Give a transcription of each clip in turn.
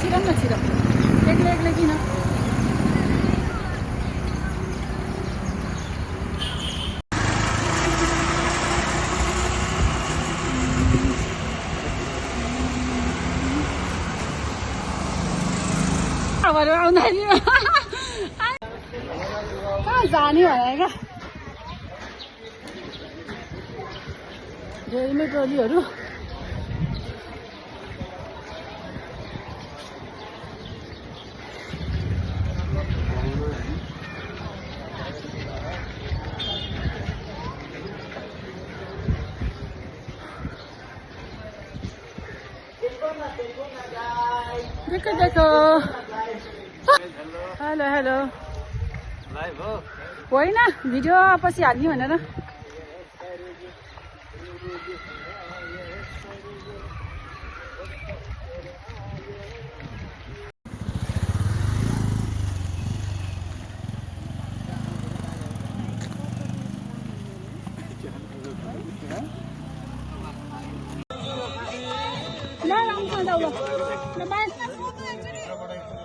छिरौँ न छिरौँ एक्लै एक्लै किन आउँदाखेरि कहाँ जाने भनेर क्या धेरै टोलीहरू देखो देखो हेलो हेलो लाइभ हो होइन भिडियो पछि हाल्ने भनेर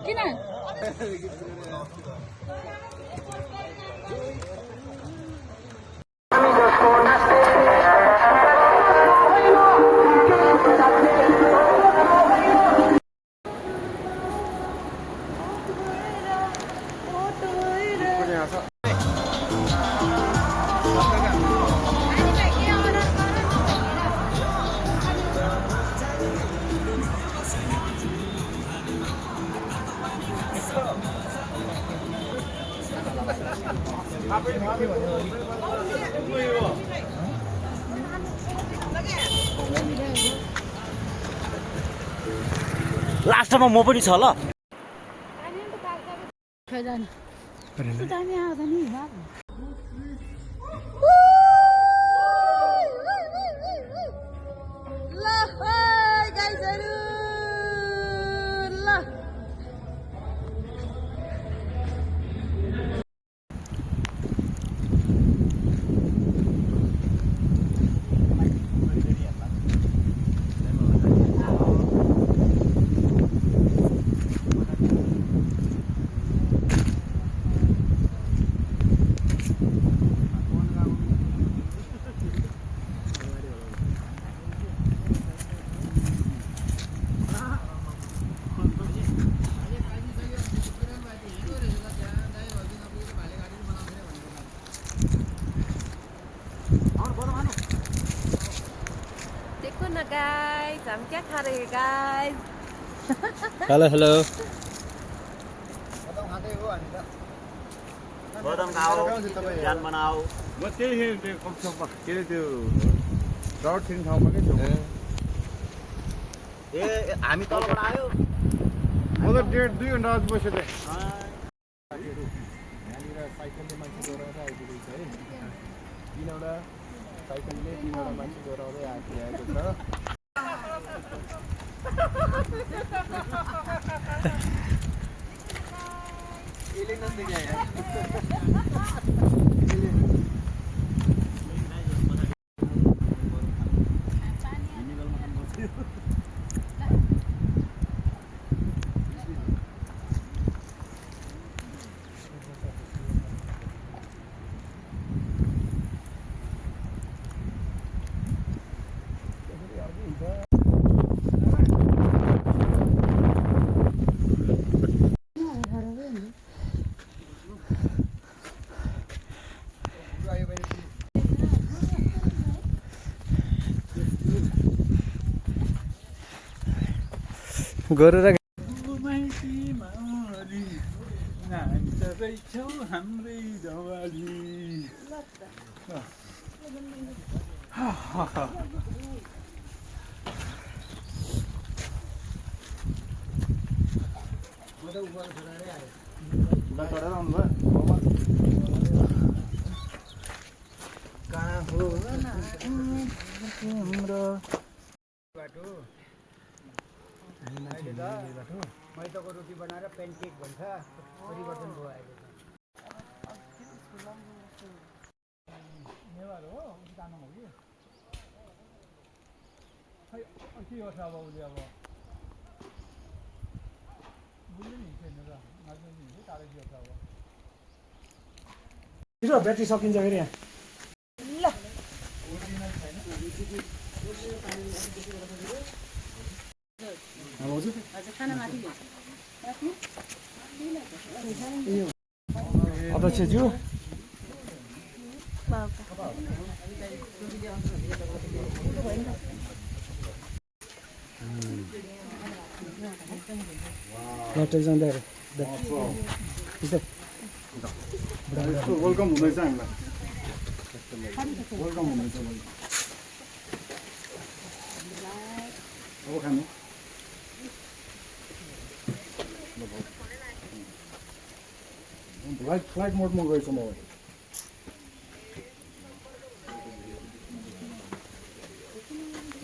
किन लास्टमा म पनि छ ल देखो ना गाइस हम क्या खा रहे हैं गाइस हेलो हेलो बदाम खाऊ ज्यान बनाऊ म त्यही त्यो कक्षमा के अरे त्यो रड छिर्ने ठाउँमा के छु ए हामी तलबाट आयो म त 1.5-2 घन्टा अझ बसेँ त्यहाँ यहाँनिर साइकलले मान्छे दोहोऱ्याएर आइपुगेको छ है तिनवटा साइकलले तिनवटा मान्छे दोहोऱ्याउँदै आइपुगेको छ गरेर हाम्रै दवाली मैदाको रोटी बनाएर पेनकेक भन्छ परिवर्तन भयो अहिले नेवार हो तामाङ हो कि खै के गर्छ अब उसले अब छिटो ब्याट्री सकिन्छ फेरि यहाँ अध्यक्षज्यू वेलकम हुँदैछ हामीलाई वेलकम हुँदैछ अब खानु फ्लाइट मोडमा गएछ म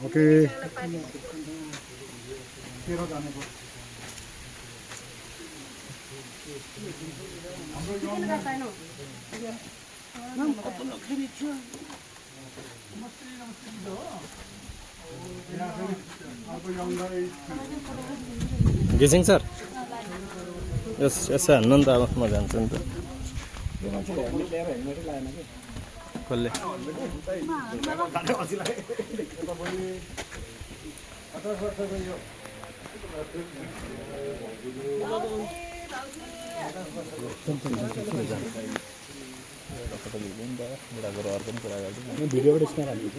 ओके तेह्र जानेको घिसिङ सर यसो हान्नु नि त अब म जान्छु नि त कसले भिडियोबाट स्क्यान हाल्छु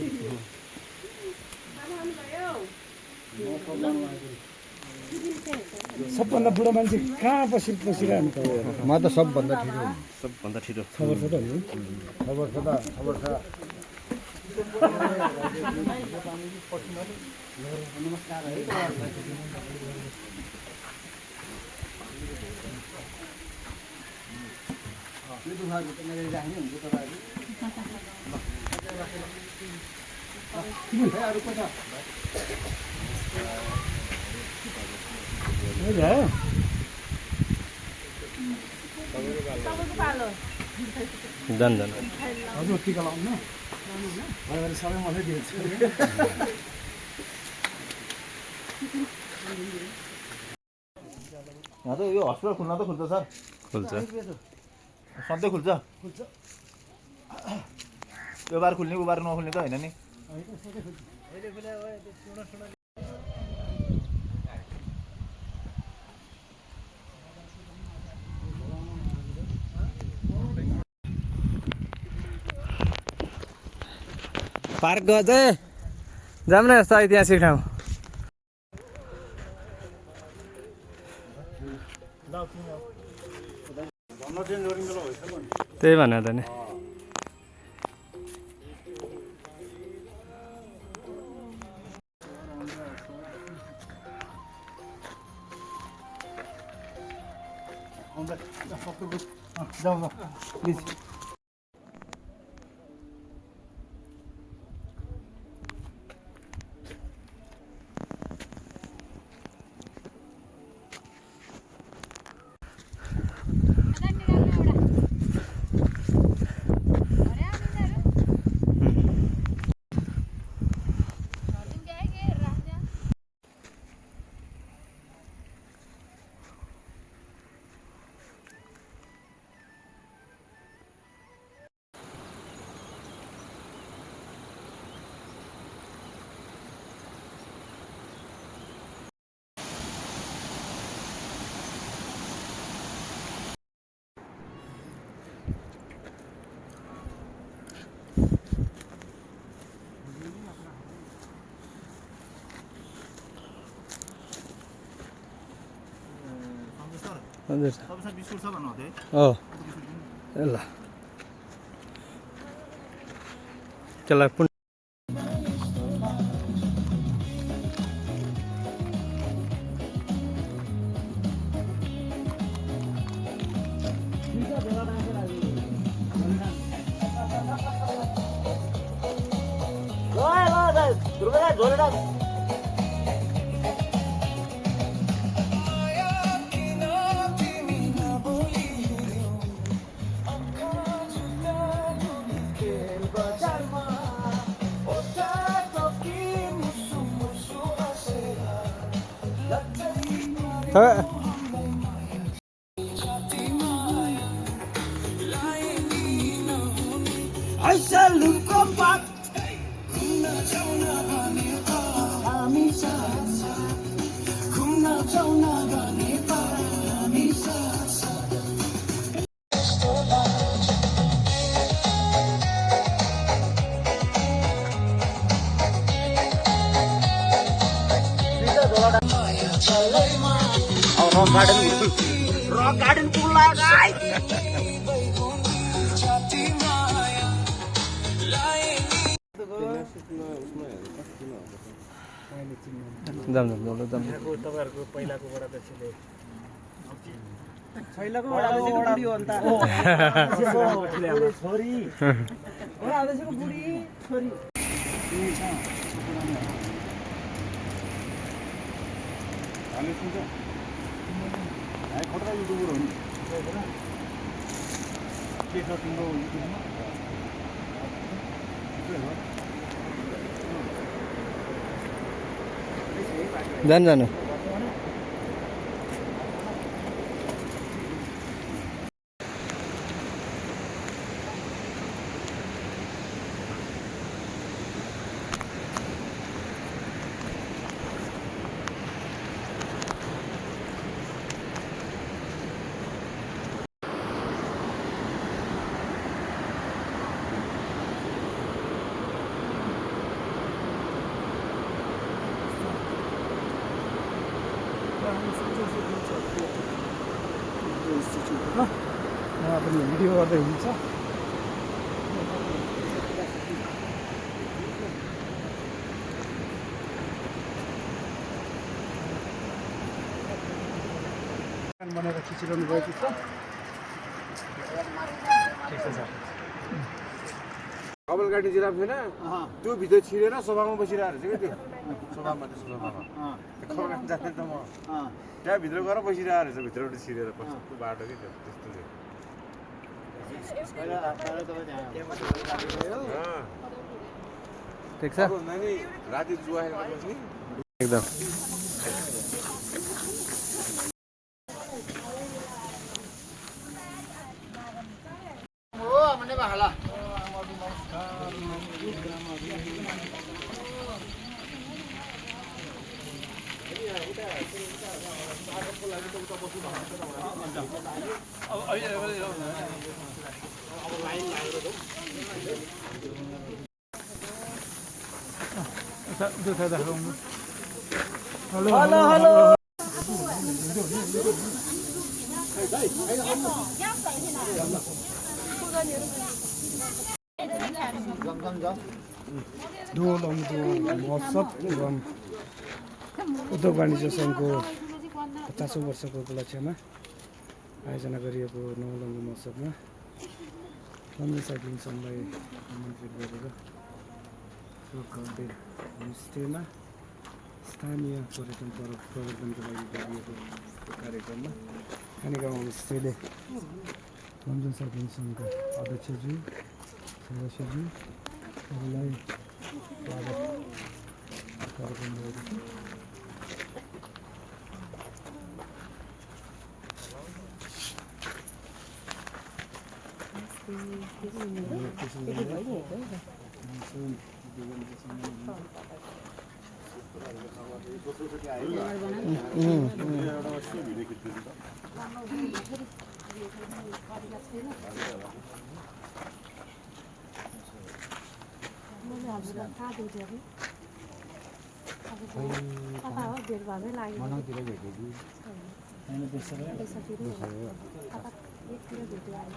सबभन्दा बुढो मान्छे कहाँ बसिरहनु म त सबभन्दा छिटो खबर छ त खबर छ नमस्कार है यो दुःखको त मैले राख्ने हुन्छ तपाईँहरू अरू कता जान हजुर टिका लाउनु न सबै मलाई दिएछु यहाँ त यो हस्पिटल खुल्न त खुल्छ सर खुल्छ सधैँ खुल्छ यो बार खुल्ने उ बार नखुल्ने त होइन नि पार्क गए चाहिँ जाऊँ न यस्तो ऐतिहासिक ठाउँ त्यही भनेर त नि जाउँ न प्लिज हजुर तपाईँसँग बिस्कुट छ भन्नुहुँदै ल त्यसलाई पुन जाम जाम जाम जाम तपाईँहरूको पहिलाको बडा देशीले खतरा युट्युबर हो नि के छ तिम्रो युट्युबमा जानु जानु भिडियो गर्दै हुन्छ बनाएर खिचिरहनु भएको छ कमलघाटी जिराफ छैन त्यो भित्र छिरेर सोफामा बसिरहेको रहेछ क्या त्यो सोफामा कमलघाटी जाने त म त्यहाँ भित्र गएर बसिरहेको रहेछ भित्रबाट छिरेर त्यो बाटो कि ठिक छ नानी राति जुवा खेलेर बस्ने एकदम दोलङको महोत्सव एवं उद्योग वाणिज्य सङ्घको 50औं वर्षको उपलक्ष्यमा आयोजना गरिएको नौलङ्गु महोत्सवमा लम्बी साइक्लिङ सङ्घलाई आमन्त्रित गरेर होमस्टेमा स्थानीय पर्यटन प्रवर्धनको लागि गरिएको कार्यक्रममा खानेगाउँ होमस्टेले लम्बी साइक्लिङ सङ्घका अध्यक्षज्यू सदस्यज्यूहरूलाई स्वागत कार्यक्रम गरेको छ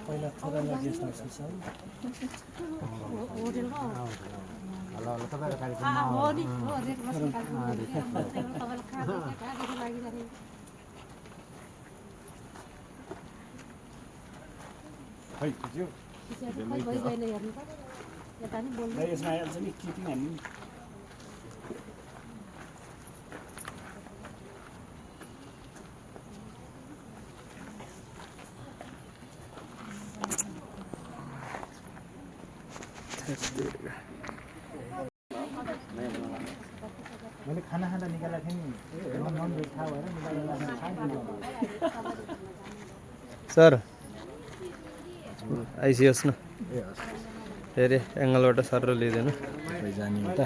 पहिला थोरला गेस्ट हाउस छ यसमा आइहाल्छ नि क्लिपिङ हान्नु मैले खाना खाँदा निकालेको थिएँ नि नन भेज थाहा भएर निकालेर सर आइसियोस् न फेरि एङ्गलबाट सर लिँदैन जाने हो त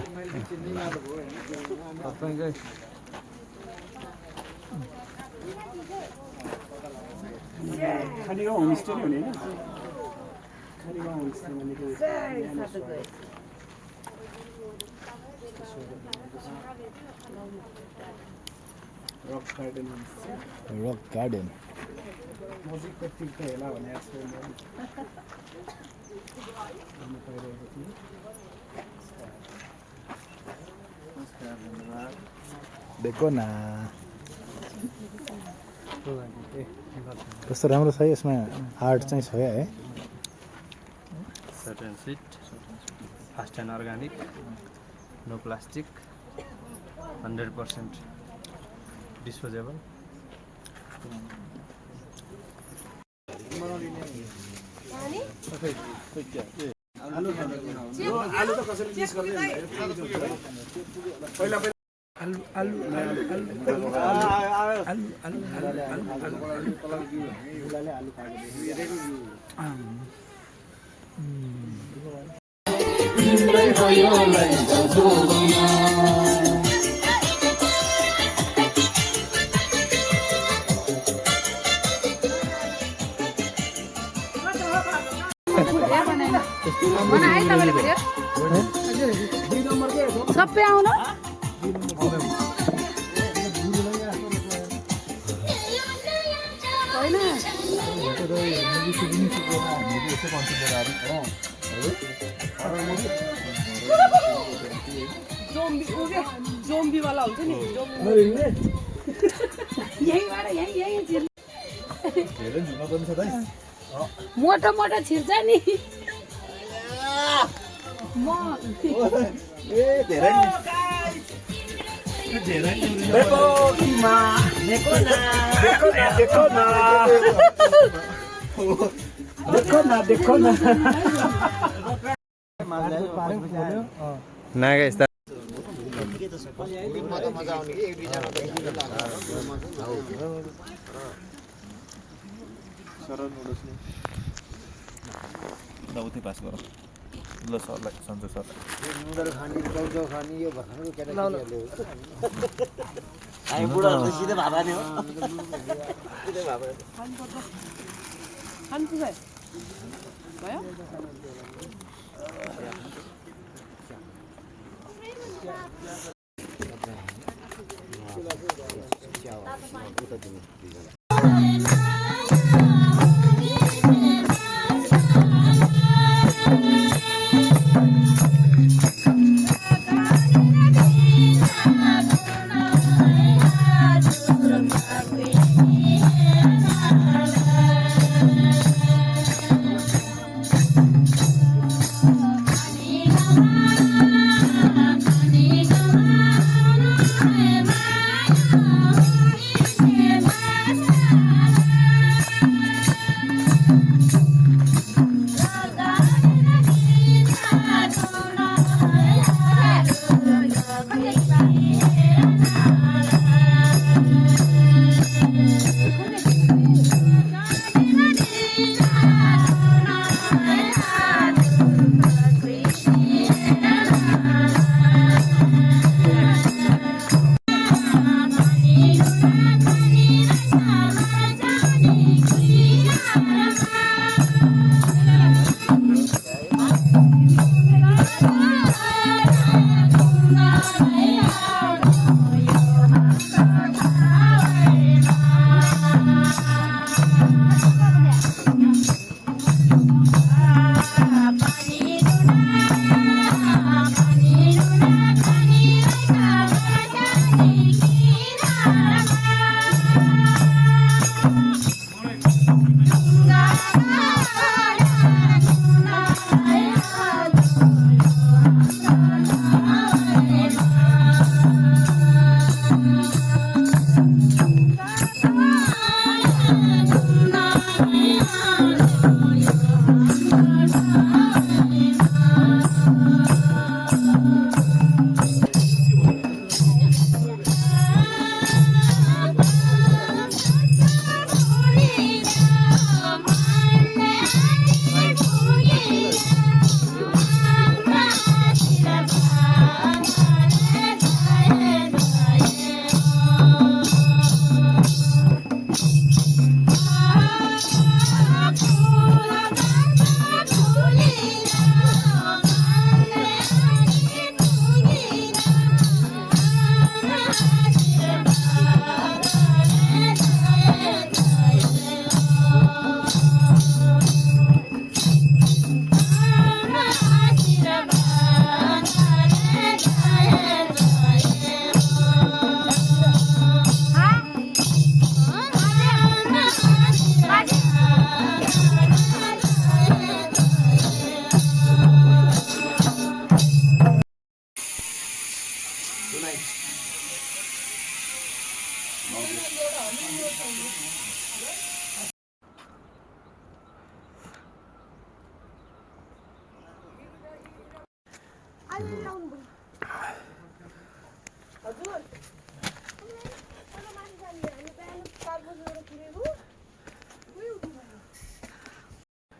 खाली गाउँ होमस्टे नै हुने होइन खाली गाउँ होमस्टे भनेको रक गार्डन रक गार्डन नजिकको तीर्थ होला भने जस्तो पाइरहेको थिएँ देखो न कस्तो राम्रो छ यसमा आर्ट चाहिँ छ है सर्ट एन्ड सिट fast and organic no plastic 100% disposable आलु त कसैले मिस गर्दैन पहिला बनाए तपाईँले भिडियो सबै आउनु जोम्बीवाला हुन्छ नि यहीँबाट यहीँ मोटो मोटो छिर्छ नि म नागा यस्ता उतै पास गर ल सरलाई सन्जय सर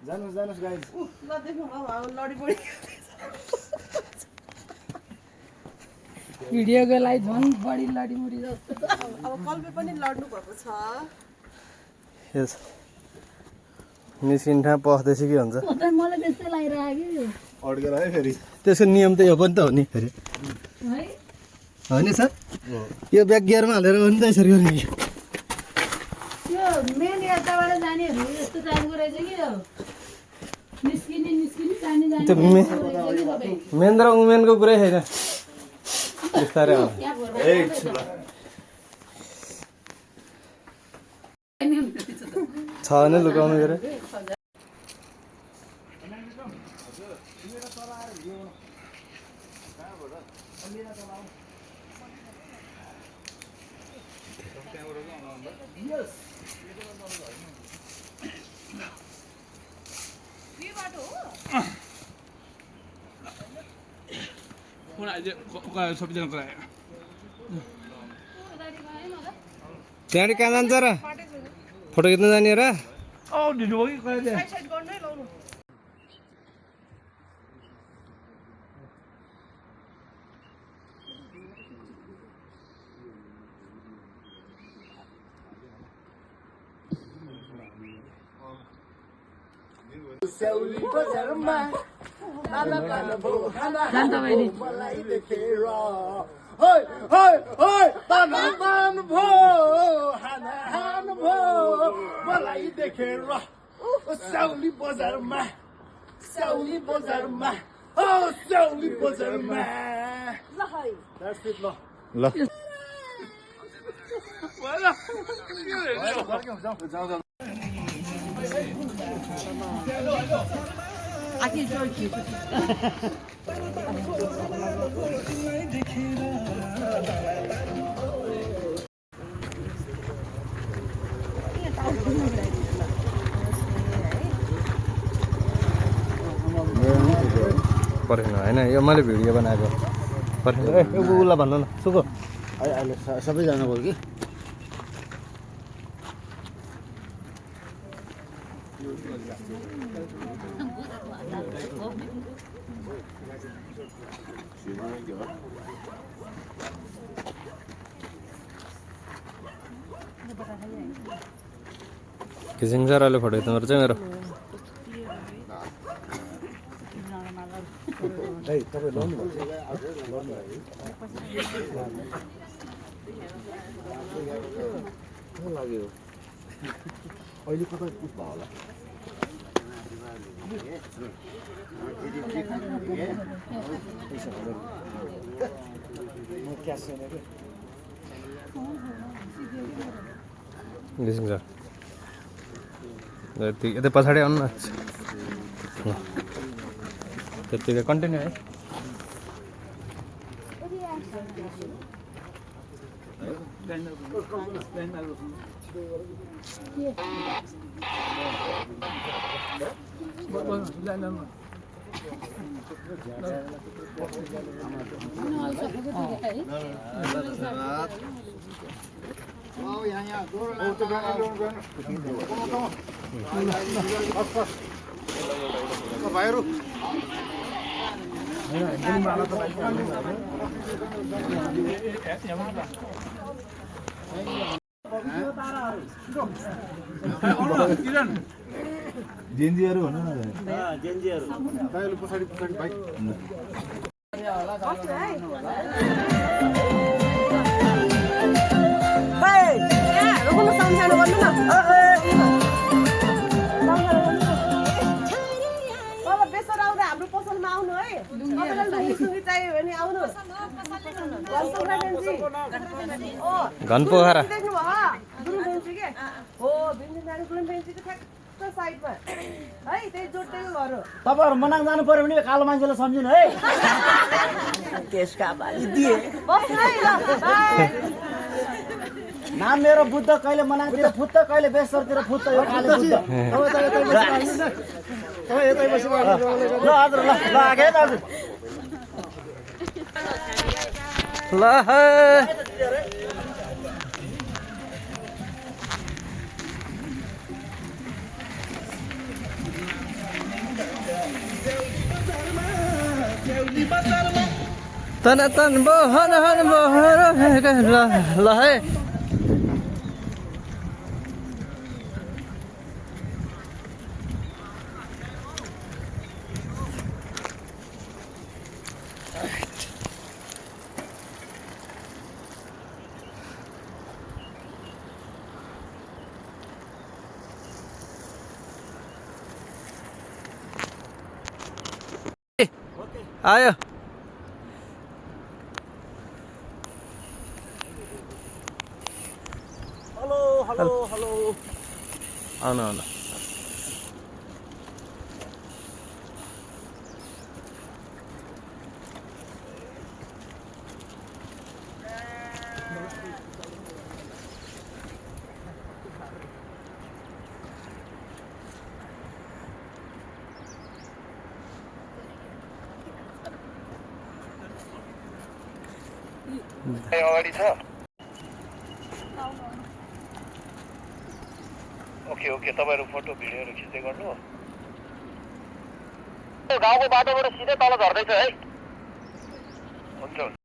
जानुहोस् गाइज भिडियोको लागि झन् बढी लडीमुडी जस्तो छ। अब कल्पे पनि लड्नु भएको छ। यस निस्किन्ठा पस्दैछ के हुन्छ मलाई त्यस्तै लागिरहेको अड्केर है फेरि त्यसको नियम त यो पनि त हो नि फेरि है होइन सर यो ब्याक गियरमा हालेर पनि त यसरी गर्ने कि त्यो मेन यताबाट जानेहरू यस्तो टाइपको रहेछ कि यो निस्किने जाने त्यो मेन र उमेनको कुरै छैन बिस्तारै आउनु छ भने लुकाउनु गएर त्यहाँनिर कहाँ जान्छ र फोटो खिच्न जाने र जान्छ बहिनी मलाई देखेर साउली बजारमा पर्खेन होइन यो मैले भिडियो बनाएको पर्खेन ए यो उसलाई भन्नु न सुको अहिले सबैजना भयो कि किसिङ सर अहिले फोटो खिच्नुपर्छ मेरो अहिले कता भयो होला किसिङ सर यता पछाडि आउनु न त्यतिकै कन्टिन्यू है भाइहरू जेन्जीहरू भन्नु न भाइहरू पछाडि भाइ हाम्रो पसलमा आउनु है लुङ्गी चाहियो भने आउनु घनपोखरा तपाईँहरू मनाङ जानु पर्यो भने कालो मान्छेलाई सम्झिनु है त्यसका बाली दिए नाम मेरो बुद्ध कहिले मनाङतिर फुत्त कहिले बेसरतिर फुत्त यो काले बुद्ध ल हजुर ल आगे दाजु ल तन तन बहन हन बहर ल है आयो हेलो हेलो आउनु आउनु अगाडि छ ओके ओके तपाईँहरू फोटो भिडियोहरू खिच्दै गर्नु गाउँको बाटोबाट सिधै तल झर्दैछ है हुन्छ हुन्छ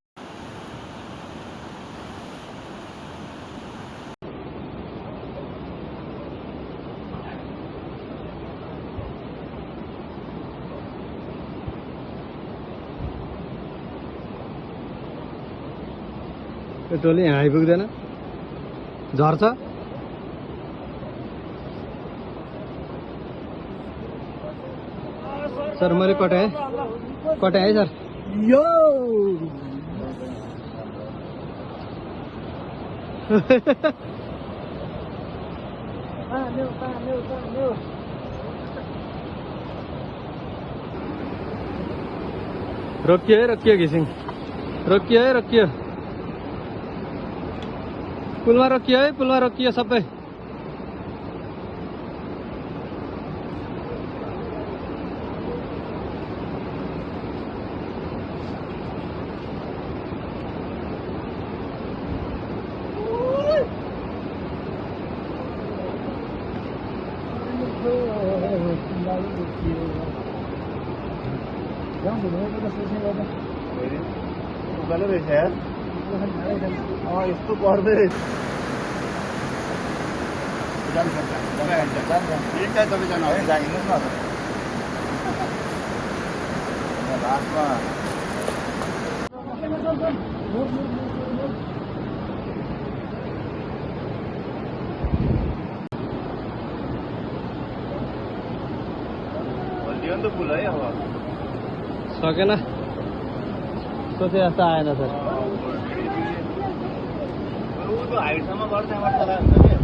यो टोली यहाँ आइपुग्दैन झर्छ सर मैले कटाएँ है सर यो रोकियो घिसिङ रोकियो पुलमा रोकियो सबै उकालो रहेछ यार यस्तो पर्दै रहेछ सबैजना है जाइनुहोस् न लास्टमा बलियो नि त पुल है अब सकेन सोचे जस्तो आएन सर त्यो हाइटसम्म गर्छ त्यहाँबाट चलायो हुन्छ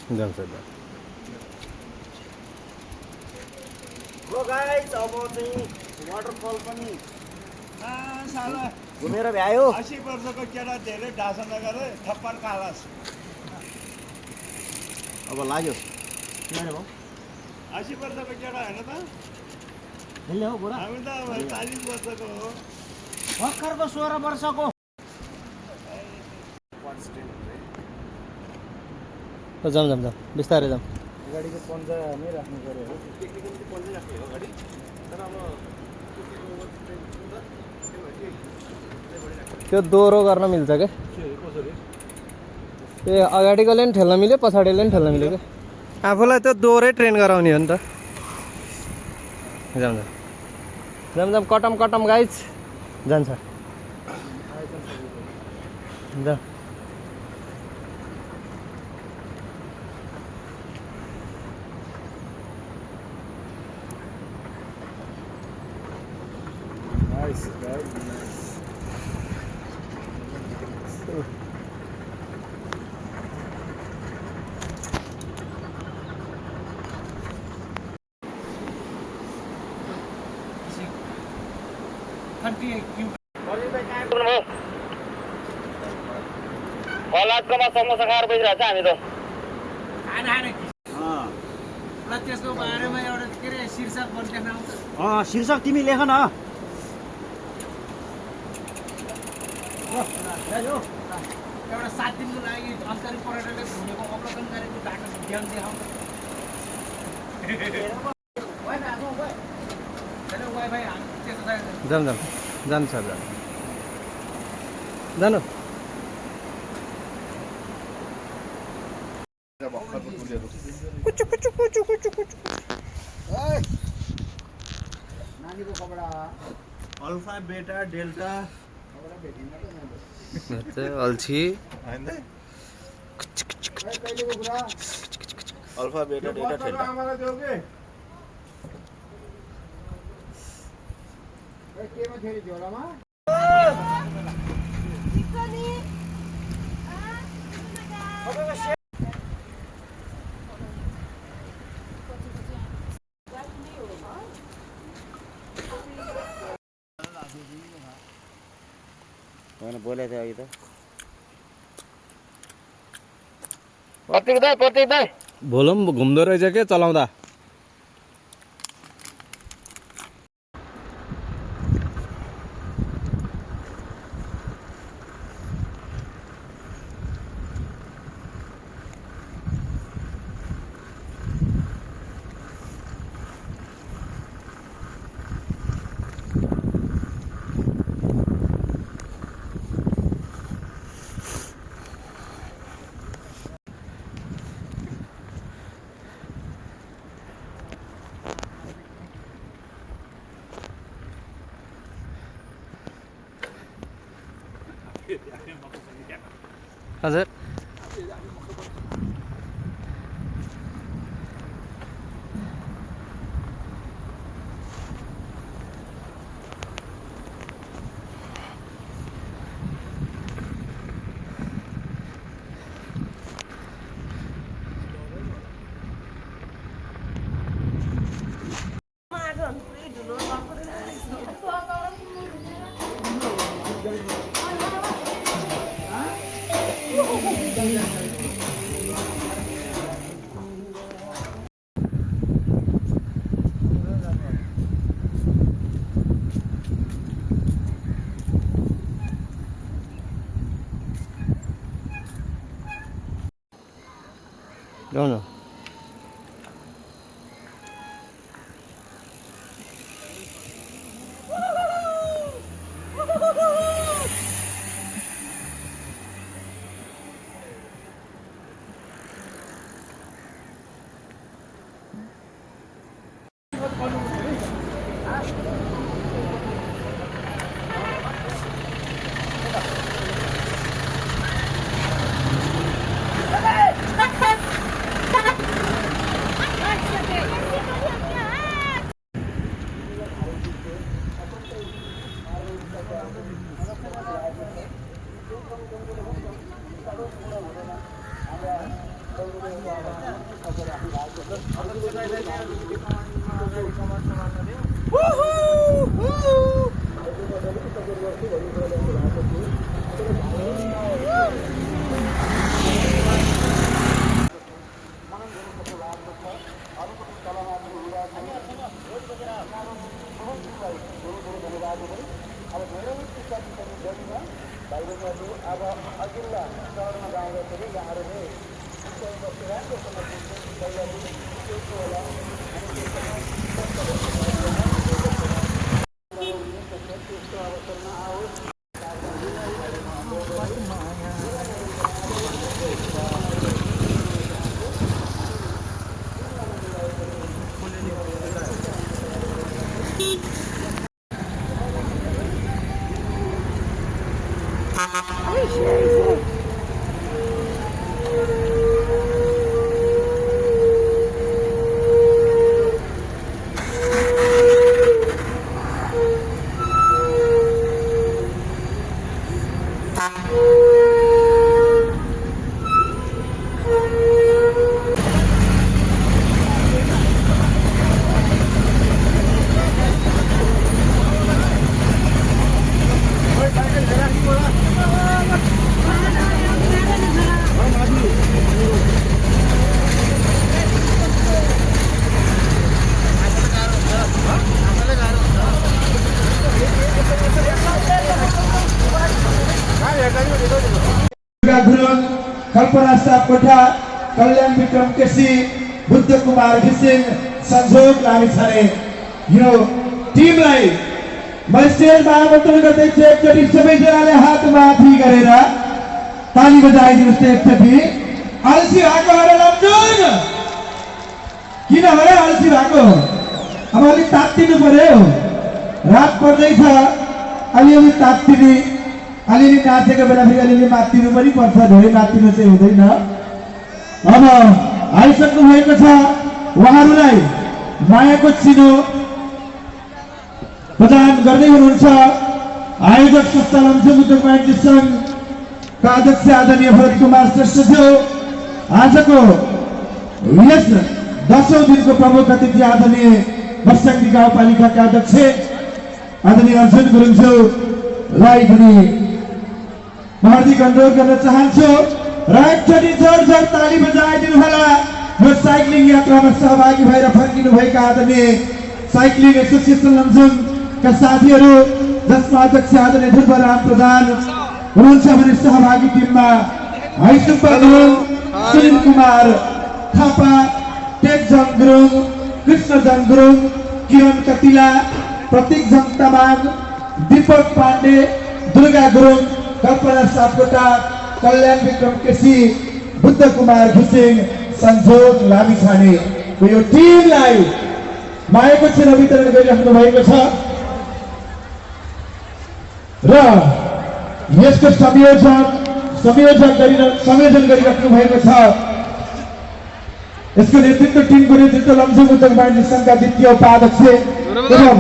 कि जान्छ हो गाइस अब चाहिँ वाटरफल पनि घुमेर भ्यायो 80 वर्षको केटा धेरै ढाँसा नगर थप्पड कालास अब लाग्यो 80 वर्षको केटा होइन त मिल्ने हो बुढा हामी त 40 वर्षको हो भर्खरको 16 वर्षको जाम बिस्तारै जाम गाडीको पन्जा नै राख्नु पर्यो हो टेक्निकली पन्जा राख्ने हो गाडी तर अब त्यो दोहोरो गर्न मिल्छ क्या कसरी ए अगाडिकोले पनि ठेल्न मिल्यो पछाडिले पनि ठेल्न मिल्यो क्या आफूलाई त्यो दोहोरै ट्रेन गराउने हो नि त जाम जाम जाम कटम गाइज जान्छ जाम Nice, very nice. फलाटकोमा समोसा खाएर बसिरहेको छ हामी त त्यसको बारेमा एउटा के अरे शीर्षक बन्दैन शीर्षक तिमी लेख न एउटा 7 दिनको लागि अन्तरिम पर्यटकले घुमेको अवलोकन गरेको बाटो ज्ञान देखाउँछ वाइफाई जाम जान्छ जानु नानीको कपडा अल्फा बेटा डेल्टा अल्छी अल्फा बेटा डेल्टा डेल्टा केमा थियो झोलामा बोलेको थियो अघि त प्रतीक दाइ भोलुम घुम्दो रहेछ के चलाउँदा हजुर जाउँ गुरुङ कल्पना सापकोटा कल्याण विक्रम केसी बुद्ध कुमार घिसिङ संजोग लामिछाने यो टिमलाई म स्टेजमा आमन्त्रण गर्दैछु एकचोटि सबैजनाले हात माथि गरेर ताली बजाइदिनुहोस् त एकचोटि अल्छी भएको हो र लमजुङ किन हो अल्छी भएको अब अलिक तात्तिनु पर्यो रात पर्दैछ अलिअलि तात्तिने अलिअलि नाचेको बेला फेरि अलिअलि मात्तिनु पनि पर्छ धेरै मात्तिनु चाहिँ हुँदैन अब आइसक्नु भएको छ उहाँहरूलाई मायाको चिनो प्रदान गर्दै हुनुहुन्छ आयोजक संस्था लमजुङ उद्योग वाणिज्य संघका अध्यक्ष आदरणीय भरत कुमार श्रेष्ठज्यू आजको यस 10औं दिनको प्रमुख अतिथि आदरणीय वर्षाङ्गी गाउँपालिकाका अध्यक्ष आदरणीय अर्जुन गुरुङज्यूलाई पनि हार्दिक अनुरोध गर्न चाहन्छु र एकचोटि जोर ताली बजाइदिनु होला यो साइक्लिङ यात्रामा सहभागी भएर फर्किनुभएका आदरणीय साइक्लिङ एसोसिएसन लमजुङका साथीहरू जसमा अध्यक्ष आदरणीय ध्रुवराम प्रधान हुनुहुन्छ भने सहभागी टिममा हाइसुप्पा गुरुङ सुनिल कुमार थापा टेकजङ गुरुङ कृष्णजङ गुरुङ किरण कतिला प्रतीकजङ तामाङ दीपक पाण्डे दुर्गा गुरुङ कल्पना सापकोटा कल्याण विक्रम केसी बुद्ध कुमार घिसिङ संजोग लामिछाने यो टिमलाई मायाको चिनो वितरण गरिराख्नु भएको छ र यसको संयोजन गरिराख्नु भएको छ यसको नेतृत्व टिमको नेतृत्व लमजुङ उद्योग वाणिज्य संघका द्वितीय उपाध्यक्ष एवं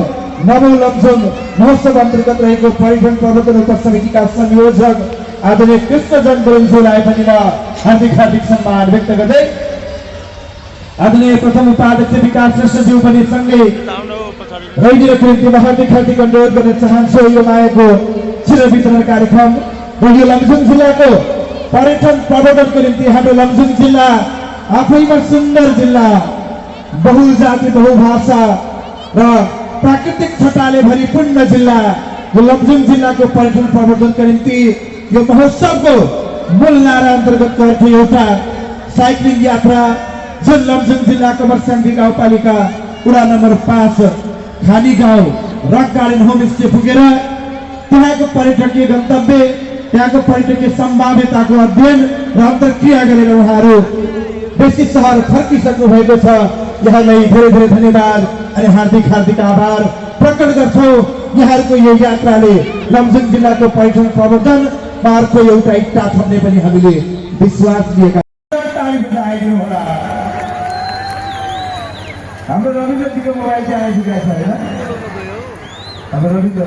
नवौं लमजुङ महोत्सव अन्तर्गत रहेको पर्यटन प्रवर्धन उप समितिका संयोजक आदरणीय कृष्णजङ गुरुङज्यूलाई पनि म हार्दिक सम्मान व्यक्त गर्दै आदरणीय प्रथम उपाध्यक्ष विकास श्रेष्ठज्यू पनि सँगै रहिदिनको निम्ति म हार्दिक अनुरोध गर्न चाहन्छु यो मायाको चिनो वितरण कार्यक्रम र यो लमजुङ जिल्लाको पर्यटन प्रवर्धनको निम्ति हाम्रो लमजुङ जिल्ला आफैमा सुन्दर जिल्ला बहुजाति बहुभाषा र प्राकृतिक छटाले भरिपूर्ण जिल्ला यो लमजुङ जिल्लाको पर्यटन प्रवर्धनको निम्ति यो महोत्सवको मूल नारा अन्तर्गत गरेको एउटा साइक्लिङ यात्रा जुन लमजुङ जिल्लाको वर्षाङ्गी गाउँपालिका वडा नम्बर 5 खानी गाउँ रक गार्डन होमस्टे पुगेर त्यहाँको पर्यटकीय गन्तव्य त्यहाँको पर्यटकीय सम्भाव्यताको अध्ययन र अन्तर्क्रिया गरेर उहाँहरू बेसी सहर फर्किसक्नु भएको छ। यहाँलाई धेरै धेरै धन्यवाद अनि हार्दिक आभार प्रकट गर्छौं। यहाँहरूको यो यात्राले लमजुङ जिल्लाको पर्यटन प्रवर्धन मार्गको एउटा इट्टा थप्ने पनि हामीले विश्वास लिएका छौं। हाम्रो रविन्द्रजीको मोबाइल चाहिँ आइसकेको छ हैन? हाम्रो रविन्द्र